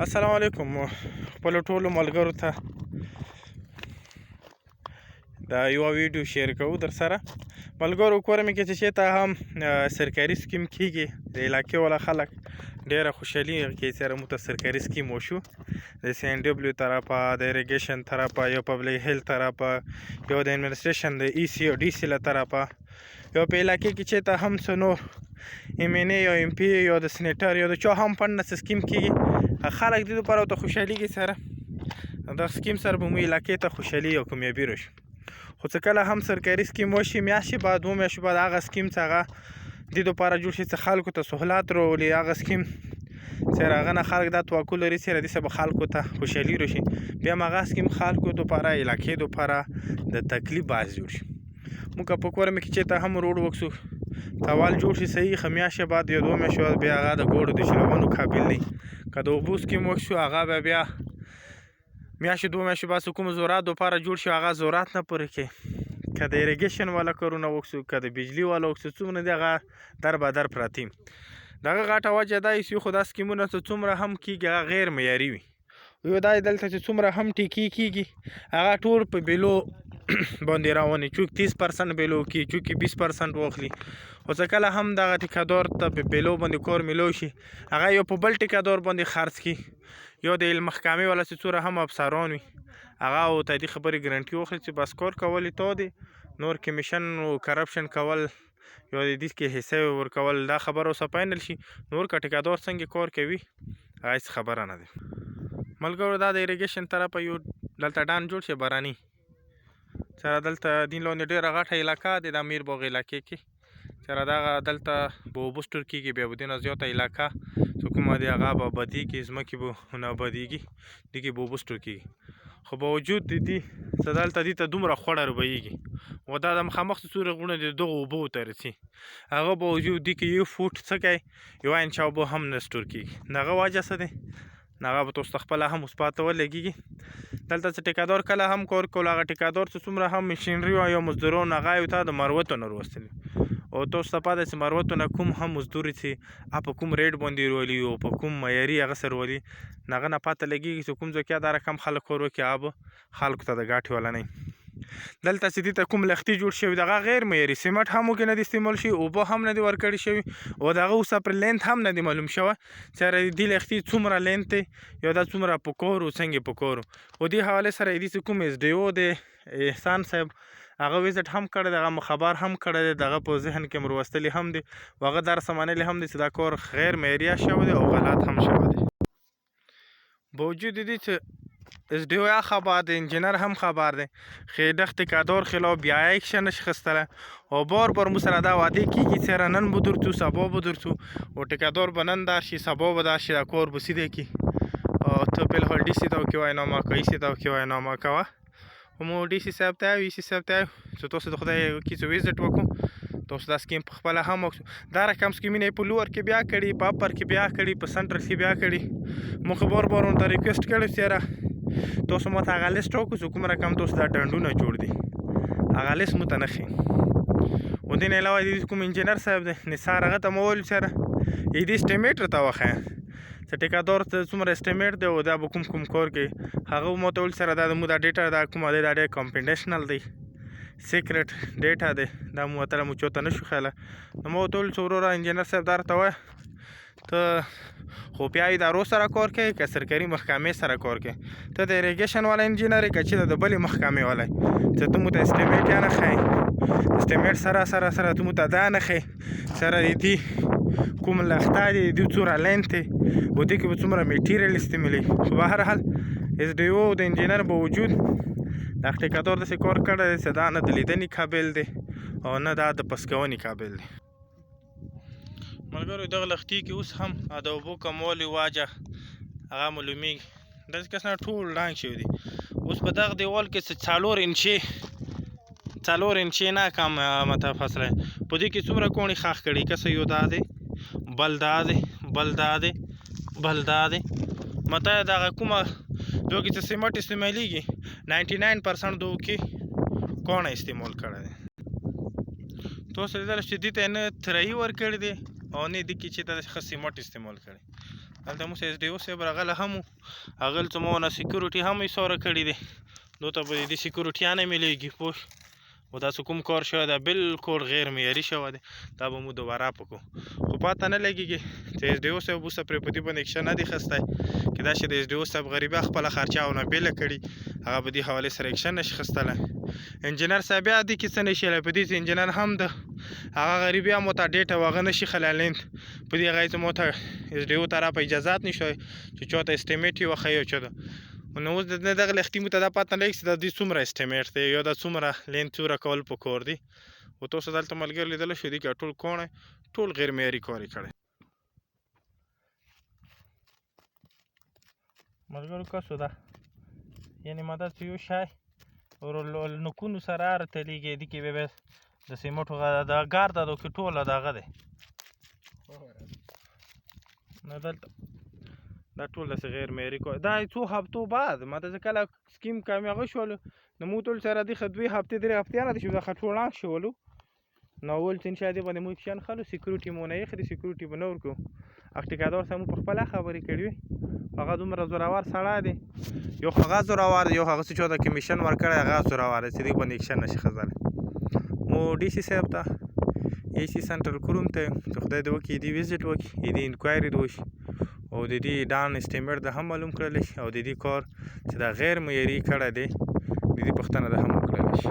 السلام علیکم خپل ټولو ملګرو ته دا یو ویډیو شیر کوو در سره ملګرو کور مې کې چې ته هم سرکاري سکیم کیږي د علاقې ولا خلک ډیره خوشحالي کې سره مو ته سرکاري سکیم وشو د سی ان ډبلیو طرفه د اریګیشن طرفه یو پبلک هیلث طرفه یو د ایڈمنسټریشن د ای سی او ډي سی له طرفه یو په علاقې کې چې ته هم څه نور ایم ان ای یا ایم پی یا د سینیټر یا د چا هم فنډ نه سکیم کیږي خلک دې لپاره ته خوشحالي کې سره دا سکیم سره به مو علاقې ته خوشحالي او کامیابي راشي خو څه کله هم سرکاري سکیم وشي میاشتې بعد 2 میاشتې بعد هغه سکیم څه هغه دې لپاره جوړ شي چې خلکو ته سهولت راولي هغه سکیم چې هغه نه خلک دا توقع لري چې دې به خلکو ته خوشحالي راشي بیا هغه سکیم خلکو لپاره علاقې لپاره د تکلیف باعث جوړ شي موږ په کور مې کې چې ته هم روډ وکسو توال جوړ شي صحیح خمیاشه بعد یو 2 میاشتې بیا هغه د ګوړو د شلونو قابل دی که د اوبو سکیم وکسو هغه بیا میاشتې 2 میاشتې بعد کوم زورات لپاره جوړ شي هغه زورات نه پوره کوي که د اریګیشن والا کارونه وکسو که د بجلی والا وکسو څومره دی هغه در بدر پراته دغه غټه وجه دا چې خو دا سکیمونه څومره هم کیږي هغه غیر معیاري وي یو دا دلته چې څومره هم ټیکي کیږي هغه ټول په بیلو باندې رواني چوک 30% بیلو کی چوک 20% واخلي او څه کله هم دغه ټیکادار ته په بیلو باندې کور ملو شي هغه یو په بل ټیکادار باندې خرڅ کی یو د محکمې ولا څوره هم افسران وي هغه او ته دې خبرې ګارانټي واخلي چې بس کار کول ته دي نور کمیشن او کرپشن کول یو د دې کې حصہ ورکول دا خبره اوسه فاینل شي نور کا ټیکادار څنګه کار کوي هیڅ خبره نه ده ملګرو دا د اریګیشن طرفه یو دلته ډان جوړ شي باراني سره دلته دین لاندې ډېره غټه علاقه د امیر باغ علاقې کې سره دغه دلته به اوبه سټور کېږي بیا به دینه زیاته علاقه چې کومه دی هغه به ابادېږي ځمکې به نه ابادېږي دې کې به اوبه سټور کېږي خو باوجود د دې څه دلته دې ته دومره خوړه روبهیږي و دا د مخامخ څوره غونه د دغه اوبو ته رسي هغه باوجود دې کې یو فوټ څه کوي یو انچ اوبه هم نه سټور کېږي هغه وجه څه دی هغه به تاسو خپله هم مثبته ولګېږي دلته چې ټیکادار کله هم کار کول هغه ټیکادار چې څومره هم مشینري او مزدوران هغه یو ته د مروتو نه راوستلي او تاسو ته پته چې مروتو نه کوم هم مزدوري چې په کوم ریټ باندې رولي او په کوم معیاري هغه سره ولي هغه نه پته لګېږي چې کوم ځای کې دا رقم خلک کار وکړي هغه خلکو ته د ګټې والا نه دلته چې دې ته کوم لښتي جوړ شوي دغه غیر معیاري سیمټ هم کې نه دي استعمال شوي اوبه هم نه دي ورکړي شوي او دغه اوسه پر لینت هم نه دي معلوم شوی چې دې لښتي څومره لینت دی یا دا څومره په کور او څنګه په کور او دې حوالې سره دې چې کوم اس ډي او د احسان صاحب هغه وزټ هم کړی دی هغه خبر هم کړی دی دغه په ذهن کې مروستلی هم دی هغه درس منلی هم دی چې دا کار غیر معیاري شوی دی او غلط هم شوی دی باوجود دې چې اس ډي او خبر دی انجینر هم خبر دی خیدخ ټیکادار خلاف بیا اکشن نشي خستله او بار مو سره دا وعده کیږي چې نن به درتو سبا به درتو او ټیکادار به نن در شي سبا به در شي دا کار به سیده کی او ته په هل ډي سي ته کې وینامه کوي سي ته کې وینامه کوه مو ډي سي صاحب ته وی سي صاحب ته چې تاسو د خدای کې څه ویزټ وکړو تاسو دا سکیم په خپل هم دا رقم سکیمونه په لور کې بیا کړي په اپر کې بیا کړي په سنټر کې بیا کړي مو خبر ورته ریکوست کړو چې تاسو ماته هغه لیست وکړو کوم رقم تاسو دا ډنډونه جوړ دي هغه لیست مو ته نه ښي او دې نه علاوه دې کوم انجینر صاحب دی نثار هغه ته مو وویل سره دې اسټیمیټ راته وښیه چې ټیکادار ته څومره اسټیمیټ دی او دا به کوم کار کوي هغه مو ته وویل سره دا مو دا ډیټا دا کومه دی دا ډېر کمپیډنشنل دی سیکرټ ډیټا دی دا مو ته مو چوته نشو خیاله نو مو ته وویل چې وروره انجینر صاحب دا راته وایه ته خو بیا ادارو سره کار کوي که سرکاري محکمې سره کار کوي ته د اریګیشن والا انجینر که چې د بلې محکمې والا چې ته مو ته اسټیمیټ یا نه ښایي اسټیمیټ سره ته مو ته دا نه ښایي سره دې کوم لښته دی دې څومره لینت دی او دې کې به څومره میټیریل استعمالوي خو بهرحال اس ډي او د انجینر باوجود دا ټیکادار داسې کار کړی دی چې دا نه د لیدنې قابل دی او نه دا د پسکونې قابل دی ملګرو دغه لښتي کې اوس هم د اوبو کموالي وجه هغه معلومیږي داسې کس نه ټول ړنګ شوي دي اوس په دغه دیوال کې 4 انچې نه کم مطلب فاصله په دې کې څومره کوڼې ښخ کړي کسه یو دا دی بل دا دی بل دا دی مته دغه کومه دوی چې سیمټ استعمالیږي 99% دوی کې کوڼه استعمال کړی دی تاسو لیدلی چې دې ته نه ترایي ورکړی دی او نه دي کې چې ته ښه سیمټ استعمال کړی. هلته موږ ایس ډي او صاحب راغلی هم و، هغه ته مو نه سیکورټي هم ایساره کړي دی، نو ته به د دې سیکورټي نه میلیږي پوه. او دا څه کوم کار شوی دی بالکل غیر معیاري شوی دی، دا به مو دوباره پکو. خو پته نه لګېږي چې ایس ډي او صاحب اوسه پرې په دې باندې اکشن نه دی اخیستی، که دا چې د ایس ډي او صاحب غریبه خپله خرچاونه بېله کړي، هغه په دې حوالې سره اکشن نشي اخیستلی. انجینر صاحب بیا دې کې څه نشي په دې چې انجینر هم د هغه غریبي هم ورته ډېټه هغه نشي خلالین په دې هغه چې مو ته ایس ډي او طرفه اجازات نشوی چې چاته اسټیمیټ یې وښیي او چاته. نو اوس د دغه لختي مو ته دا پته نه لګي چې د دې څومره اسټیمیټ دی یا دا څومره لین څومره کول پکار دي. خو تاسو دلته ملګري لیدلی شو دي که ټول کاڼی ټول غیر معیاري کار یې کړی. ملګرو کسو ده یعنې مدد چې یو شی نکونو سره راتلیږي دې کې بیا د سیمټو د ګارد دو کې ټوله دغه دی. نو دلته دا ټول داسې غیر معیاري کار دا څو هفتو بعد ما ته چې کله سکیم کامیابه شولو نو موږ ټول سره دې ښه 2 هفتې 3 هفتې نه دي چې دا ښه ټوړاک شولو. نو اول چې انشاء دې باندې مو اکشن خلو سیکورټي مو نه ایښی، سیکورټي به نه ورکړو. هغه ټیکادار سره مو په خپله خبرې کړې وې، هغه دومره زورور سړی دی، یو خو هغه زورور دی، یو هغه څه چاته کمیشن ورکړی هغه زورور دی چې دې باندې اکشن نشي اخیستلی. مو ډي سي صاحب ته اي سي سنټرل کوروم ته چې خدای دې وکړي دې وزټ وکړي، دې انکوایري دې وشي او د دې ډان اسټیمیټ د هم معلوم کړلی شي او د دې کار چې دا غیر معیاري کړی دی د دې پوښتنه د هم وکړلی شي.